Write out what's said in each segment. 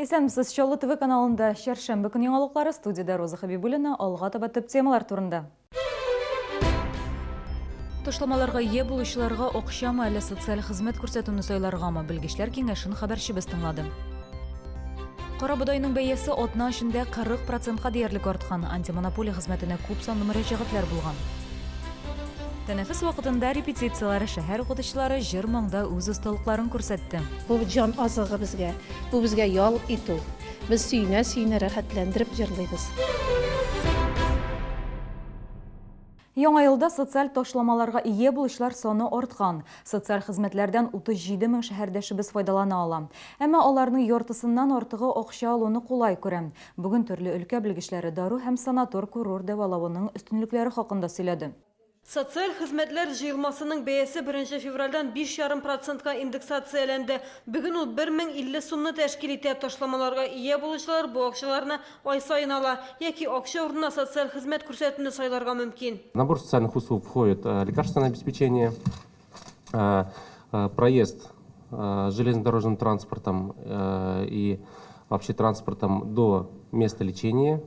Исәмсіз Чолы ТВ каналында шәршәмбе күн яңалыклары студияда Роза Хабибуллина алга таба төп темалар турында. Ташламаларга ие булучыларга окшамы әле социаль хезмәт күрсәтүне сайларгамы белгечләр киңәшен хәбәрчебез тыңлады. Кара бодайның бәясе атна эчендә 40%-ка диярлек арткан, антимонополия хезмәтенә күп санлы мөрәҗәгатьләр булган. Тәнәфес вакытында репетицияләре шәһәр укытучылары җыр моңда үз осталыкларын күрсәтте. Бу җан азыгы безгә. Бу безгә ял итү. Без сөйнә рәхәтләндереп җырлыйбыз. Яңа елда социаль ташламаларга ие булучылар саны арткан. Социаль хезмәтләрдән 37 мең шәһәрдәшебез файдалана ала. Әмма аларның яртысыннан артыгы акча алуны кулай күрә. Бүген төрле өлкә белгечләре дару һәм санатор курорт дәвалавының өстенлекләре хакында сөйләде. Социаль хезмәтләр җыелмасының бәясе 1 февральдән 5,5%-ка индексацияләнде. Бүген ул 1050 сумны тәшкил итә. Ташламаларга ия булучылар бу акчаларны ай сайын ала, яки акча урынына социаль хезмәт күрсәтүне сайларга мөмкин. В набор социальных услуг входит лекарственное обеспечение, проезд железнодорожным транспортом и вообще транспортом до места лечения.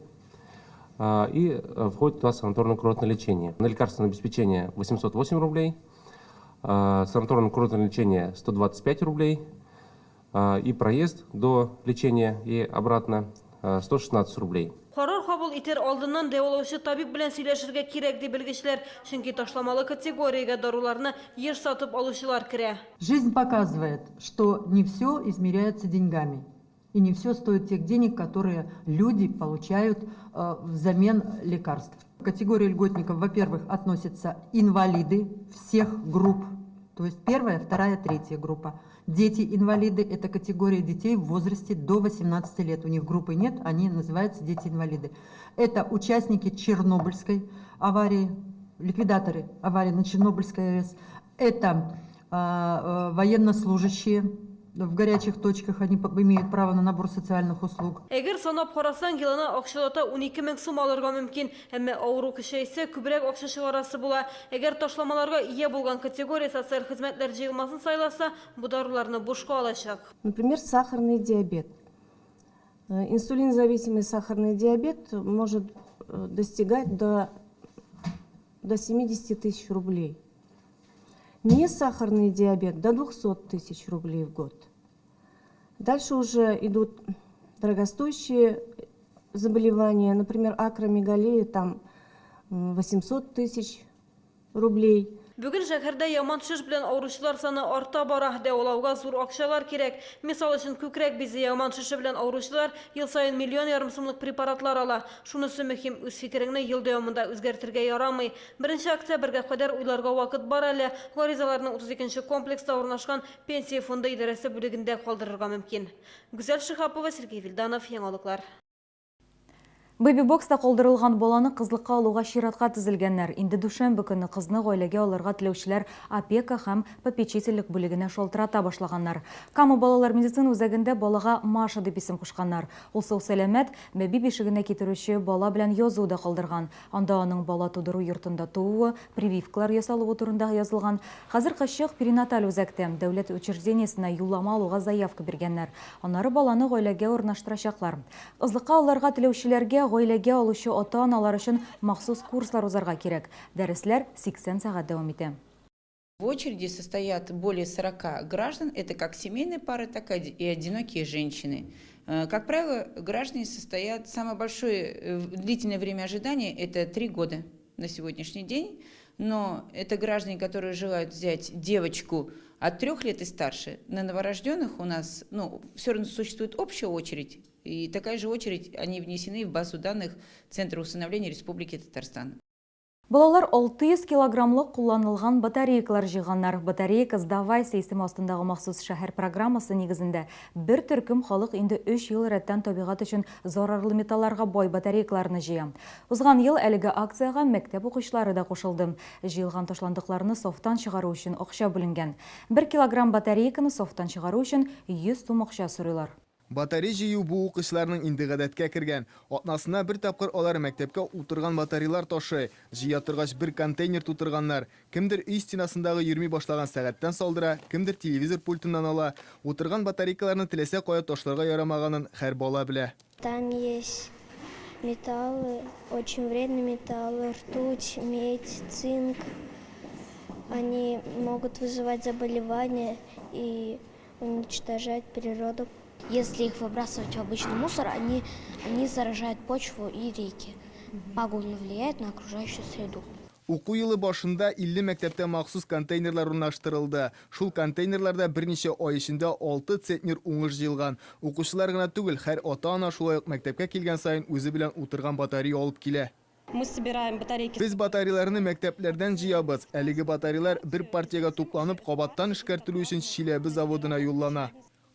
И входит туда санаторно-курортное лечение. На лекарственное обеспечение 808 рублей, санаторно-курортное лечение 125 рублей и проезд до лечения и обратно 116 рублей. Карар кабул итер алдыннан дәвалаучы табиб белән сөйләшергә кирәк ди белгечләр, чөнки ташламалы категориягә даруларны еш сатып алучылар керә. Жизнь показывает, что не все измеряется деньгами. И не все стоит тех денег, которые люди получают взамен лекарств. В категорию льготников, во-первых, относятся инвалиды всех групп. То есть первая, вторая, третья группа. Дети-инвалиды – это категория детей в возрасте до 18 лет. У них группы нет, они называются дети-инвалиды. Это участники Чернобыльской аварии, ликвидаторы аварии на Чернобыльской АЭС. Это военнослужащие. В горячих точках они имеют право на набор социальных услуг. Әгәр санап карасаң, елына акчалата 12 мең сум алырга мөмкин, әмма авыру кеше исә күбрәк акча чыгарасы була. Әгәр ташламаларга ия булган категория социаль хезмәтләр җыелмасын сайласа, бу даруларны бушка алачак. Например, сахарный диабет. Инсулинозависимый сахарный диабет может достигать до 70 тысяч рублей. Не сахарный диабет до 200 тысяч рублей в год. Дальше уже идут дорогостоящие заболевания, например, акромегалия, там 800 тысяч рублей. Бүген шәһәрдә яман шиш белән авыручылар саны арта бара, дәвалауга зур акчалар кирәк. Мисал өчен күкрәк бизе яман шише белән авыручылар ел сайын 1,5 миллион сумлык препаратлар ала. Шунысы мөһим, үз фикереңне ел дәвамында үзгәртергә ярамый. 1 октябрьгә кадәр уйларга вакыт бар әле. Гаризаларның 32-нче комплекста урнашкан пенсия фонды идарәсе бүлегендә калдырырга мөмкин. Гүзәл Шихапова, Сергей Вильданов, яңалыклар. Бэби-бокста калдырылган баланы кызлыкка алуга чиратка тезелгәннәр. Инде дүшәмбе көнне кызны гаиләгә алырга теләүчеләр опека һәм попечительлек бүлегенә шалтырата башлаганнар. Кама балалар медицина үзәгендә балага Маша дип исем кушканнар. Ул сау сәламәт, бәби бишегенә китерүче бала белән язуда калдырган. Анда аның бала тудыру йортында тууы, прививкалар ясалуы турында язылган. Хәзер качык перинаталь үзәктә дәүләт учреждениесенә юллама алуга заявка биргәннәр. Аннары баланы гаиләгә урнаштырачаклар. Кызлыкка алырга теләүчеләргә гаиләгә алучы ата-аналар өчен махсус курслар узарга кирәк. Дәресләр 80 сәгать дәвам итә. В очереди состоят более 40 граждан, это как семейные пары, так и одинокие женщины. Как правило, граждане состоят, самое большое длительное время ожидания – это 3 года на сегодняшний день, но это граждане, которые желают взять девочку от 3 лет и старше. На новорожденных у нас все равно существует общая очередь, и такая же очередь, они внесены в базу данных Центра усыновления Республики Татарстан. Балалар 600 килограммлык кулланылган батарейкалар җыйганнар. Батарейка «Сдавайся» исеме астындагы махсус шәһәр программасы нигезендә бер төркем халык инде 3 ел рәттән табигать өчен зарарлы металларга бай батарейкаларны җыя. Узган ел әлеге акцияга мәктәп укучылары да кушылды. Җыелган ташландыкларны софтан чыгару өчен акча бүленгән. 1 килограмм батарейканы софтан чыгару өчен 100 сум акча сорыйлар. Батарея жию бу укышларның инде гадәткә кергән. Атнасына бер тапкыр алар мәктәпкә утырган батареялар ташы, җыя торгач бер контейнер тутырганнар. Кемдер өй стенасындагы йөрми башлаган сәгатьтән салдыра, кемдер телевизор пультыннан ала. Утырган батарейкаларны теләсә кая ташларга ярамаганын һәр бала белә. Там есть металлы, очень вредные металлы, ртуть, медь, цинк. Они могут вызывать заболевания и уничтожать природу. Если их выбрасывать в обычный мусор, они заражают почву и реки. Пагубно влияют на окружающую среду. Уку елы башында 50 мәктәптә махсус контейнерлар урнаштырылды. Шул контейнерларда берничә ай эчендә 6 центнер уңыш җыелган. Укучылар гына түгел, һәр ата-ана шулай ук мәктәпкә килгән сайын үзе белән утырган батарея алып килә. Мы собираем батарейки. Без батареяларны мәктәпләрдән җыябыз. Әлеге батареялар бер партияга тупланып, кабаттан эшкәртелү өчен Чиләбе заводына юллана.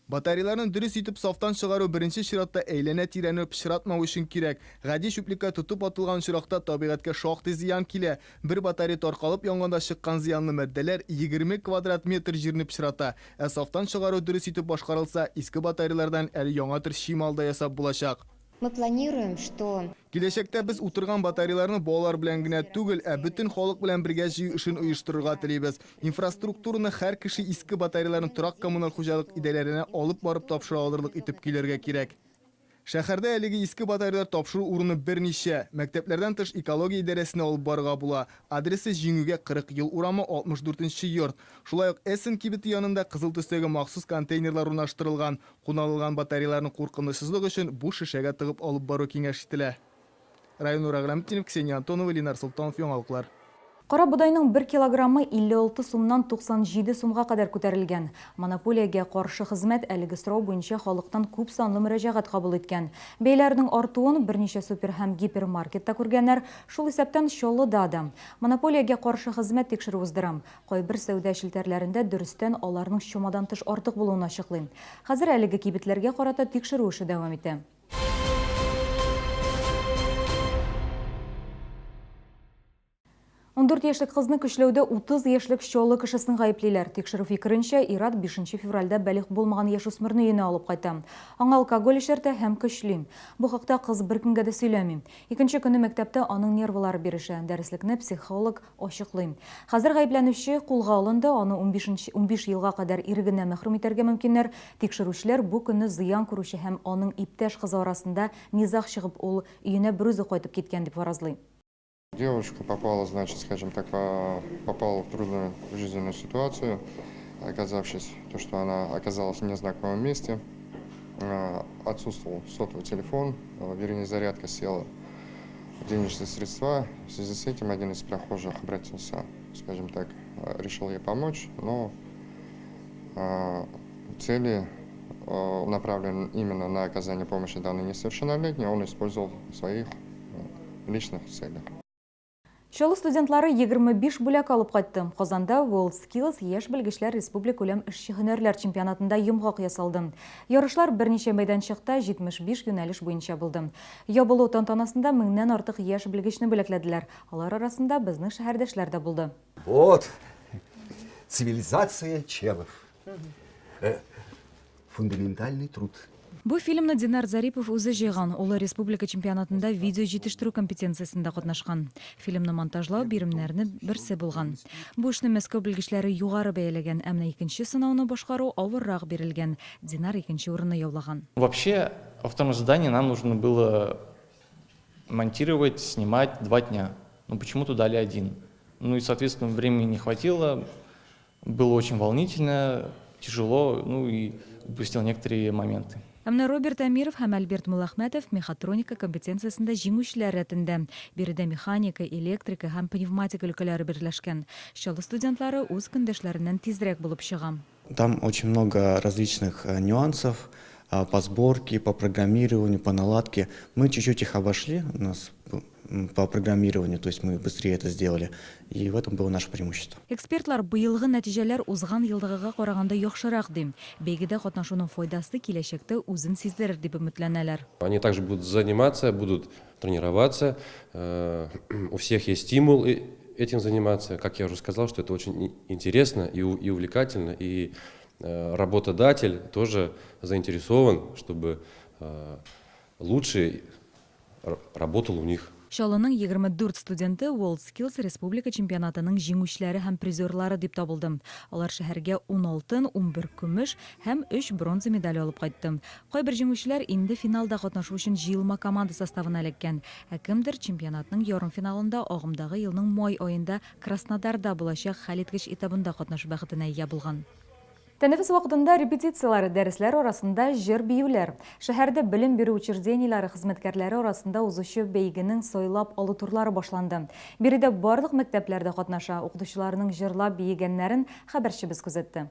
Батареяларны дөрес итеп сафтан чыгару беренче чиратта әйләнә-тирәне пычратмау өчен кирәк. Гади чүплеккә тотып атылган чиракта табигатькә шактый зыян килә. Бер батарея таркалып янганда чыккан зыянлы матдәләр 20 квадрат метр җирне пычрата. Ә сафтан чыгару дөрес итеп башкарылса, иске батареялардан әле яңа төр чималда ясап булачак. Мы планируем, что Киләчәктә без утырган батареяларны балалар белән генә түгел, ә бөтен халык белән бергә җыю эшен оештырырга телибез. Инфраструктураны һәр кеше иске батареяларны торак коммуналь хуҗалык идарәләренә алып барып тапшыра алырлык итеп килергә кирәк. Шәһәрдә әлеге иске батареялар тапшыру урыны берничә. Мәктәпләрдән тыш экология идарәсенә алып барырга була. Адресы Җиңүгә 40 ел урамы 64-нче йорт. Шулай ук Эссен кибете янында кызыл төстәге махсус контейнерлар урнаштырылган. Куналган батареяларны куркынычсызлык өчен бу шешәгә тыгып алып бару киңәш ителә. Районур Аграмтинов, Ксения Антонова, Ленар Султанов, Яңалыклар. Кара бодайның 1 килограммы 56 сумнан 97 сумга кадәр күтәрелгән. Монополиягә каршы хезмәт әлеге сорау буенча халыктан күп санлы мөрәҗәгать кабул иткән. Бәйләрнең артуын берничә супер һәм гипермаркетта күргәннәр, шул исәптән Чаллыда да. Монополиягә каршы хезмәт тикшерү уздырам. Кайбер сәүдә шелтәрләрендә дөрестән аларның чамадан тыш артык булуын ачыклый. Хәзер әлеге кибетләргә карата тикшерү эше дәвам итә. 14 яшьлек кызны көчләүдә 30 яшьлек чолы кешесен гаеплиләр. Тикшерү фикеренчә, Ират 5 февральдә бәлиғ булмаган яшүсмерне өенә алып кайта. Аңа алкоголь эшәртә һәм көчле. Бу хакта кыз беркемгә дә сөйләми. Икенче көнне мәктәптә аның нервлары бирешә. Дәреслекне психолог ачыклый. Хәзер гаепләнүче кулга алынды, аны 15 елга кадәр ирегеннән мәхрүм итәргә мөмкиннәр. Тикшерүчеләр бу көнне зыян күрүче һәм аның иптәш кызы арасында низах чыгып, ул өенә бер үзе кайтып киткән дип фаразлый. Девушка попала, значит, скажем так, попала в трудную жизненную ситуацию, оказавшись, то, что она оказалась в незнакомом месте, отсутствовал сотовый телефон, вернее, зарядка села, денежные средства. В связи с этим один из прохожих обратился, скажем так, решил ей помочь, но цели направлены именно на оказание помощи данной несовершеннолетней, он использовал в своих личных целях. Чолы студентлары 25 бүләк алып кайтты. Казанда WorldSkills яшь белгечләр республика күләм эшче һөнәрләр чемпионатында йомгак ясалды. Ярышлар берничә мәйданчыкта 75 юнәлеш буенча булды. Ябылу тантанасында 1000нән артык яшь белгечне бүләкләделәр. Алар арасында безнең шәһәрдәшләр дә булды. Вот цивилизация челов. Фундаментальный труд. Бу фильмны Динар Зарипов үзе җыйган. Ул республика чемпионатында видео җитештерү компетенциясендә катнашкан. Фильмны монтажлау биремнәрне берсе булган. Бу эшне Мәскәү белгечләре югары бәяләгән, әмма икенче сынауны башкару авыррак бирелгән. Динар икенче урынны яулаган. Вообще, во втором задании нам нужно было монтировать, снимать 2 дня. Но почему-то дали 1. Ну и, соответственно, времени не хватило. Было очень волнительно, тяжело, ну и упустил некоторые моменты. Әмма Роберт Амиров һәм Альберт Мулахметов мехатроника компетенциясендә җиңүчеләр рәтендә. Биредә механика, электрика һәм пневматика өлкәләре берләшкән. Чаллы студентлары үз көндәшләреннән тизрәк булып чыга. Там очень много различных нюансов по сборке, по программированию, по наладке. Мы чуть-чуть их обошли, у нас по программированию, то есть мы быстрее это сделали, и в этом было наше преимущество. Экспертлар быелгы нәтиҗәләр узган елдагыга караганда яхшырак ди. Бәйгедә катнашуның файдасы киләчәктә үзен сиздерер дип өметләнәләр. Они также будут заниматься, будут тренироваться. У всех есть стимул этим заниматься. Как я уже сказал, что это очень интересно и увлекательно, и работодатель тоже заинтересован, чтобы лучше работал у них. Шалының 24 студенты WorldSkills республика чемпионатының җиңүчеләре һәм призерлары дип табылды. Алар шәһәргә 10 алтын, 11 көмеш һәм 3 бронза медаль алып кайтты. Кайбер җиңүчеләр инде финалда катнашу өчен җыелма команда составына эләккән. Ә кемдер чемпионатның ярым финалында агымдагы елның май аенда Краснодарда булачак хәлиткеч этабында катнашу бәхетенә ия булган. Тәнәфес вакытында репетициялар, дәресләр арасында җыр биюләр. Шәһәрдә белем бирү учреждениеләре хезмәткәрләре арасында узучы бәйгенең сайлап алу турлары башланды. Биредә барлык мәктәпләрдә катнаша, укытучыларның җырлап биегәннәрен хәбәрчебез күзәтте.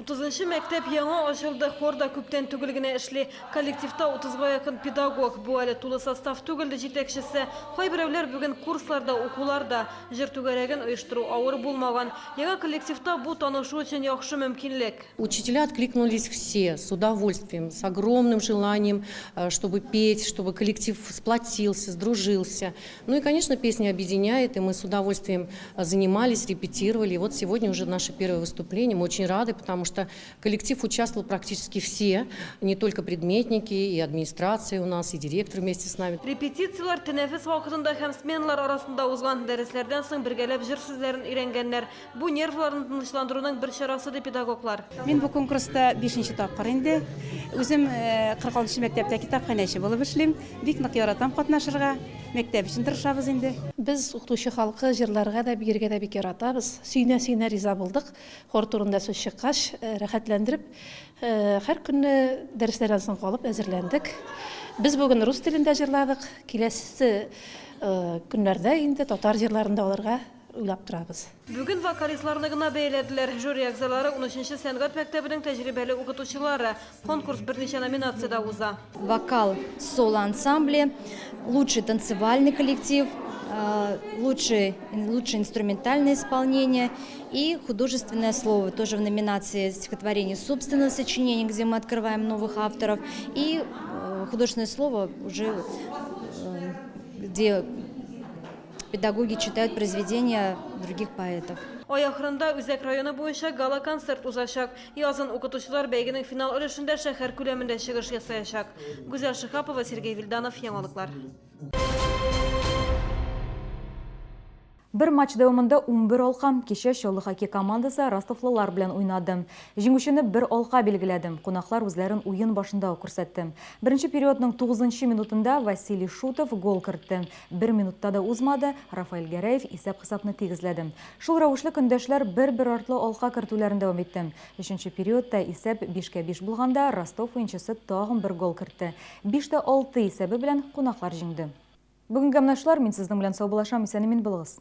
30-нчы мәктәп яңа ачылды, хорда күптән түгел генә эшли. Коллективта 30-га якын педагог, бу әле тулы состав түгелде җитәкчесе. Кайберәүләр бүген курсларда, укуларда җыр түгәрәген оештыру авыр булмаган. Яңа коллективта бу танышу өчен яхшы мөмкинлек. Учителя откликнулись все с удовольствием, с огромным желанием, чтобы петь, чтобы коллектив сплотился, сдружился. Ну и, конечно, песня объединяет, и мы с удовольствием занимались, репетировали. И вот сегодня уже наше первое выступление. Мы очень рады, потому что коллектив участвовал практически все, не только предметники, и администрация у нас, и директор вместе с нами. Репетициялар тәнәфес вакытында һәм сменалар арасында узган, дәресләрдән соң бергәләп җыр сүзләрен өйрәнгәннәр. Бу нервларны тынычландыруның бер чарасы ди педагоглар. Мин бу конкурста 5-нче тапкыр инде. Үзем 46-нчы мәктәптә китапханәче булып эшлим. Бик нык яратам катнашырга. Мәктәп өчен тырышабыз инде. Без укытучы халкы җырларга да, бирергә дә бик яратабыз. Сөйнә риза булдык. Хор турында сүз чыккач, рәхәтләндереп, һәр көнне дәресләрдән соң калып әзерләндек. Без бүген рус телендә җырладык. Киләсе көннәрдә инде татар җырларында алырга уйлап торабыз. Бүген вокалистларны гына бәяләделәр. Жюри әгъзалары 13-нче сәнгать мәктәбенең тәҗрибәле укытучылары. Конкурс берничә номинациядә уза. Вокал соло-ансамбле, лучший танцевальный коллектив, лучшее инструментальное исполнение и художественное слово, тоже в номинации стихотворение собственного сочинения, где мы открываем новых авторов, и художественное слово уже, где педагоги читают произведения других поэтов. Ай ахырында Үзәк районы буенча гала-концерт узачак. Язын укытучылар бәйгенең финал өлешендә шәһәр күләмендә чыгыш ясаячак. Гүзәл Шихапова, Сергей Вильданов, Яңалыклар. Бір матч дәвамында 11 алқа кеше Чаллы хоккей командасы Ростовлылар белән уйнады. Җиңүчене бер алка билгеләде. Кунаклар үзләрен уен башында күрсәтте. Беренче периодның 9-нчы минутында Василий Шутов гол кертте. 1 минутта да узмады, Рафаэль Гәрәев исәп-хисапны тигезләде. Шул рәвешле көндәшләр бер артлы алка кертүләрен дәвам итте. 3нче периодта исәп 5-5 булганда Ростов уенчысы тагын бер гол кертте. 5-6 исәбе белән кунаклар җиңде. Бүгенге менә шулар, мин сезнең белән сау булашам, исән-имин булыгыз.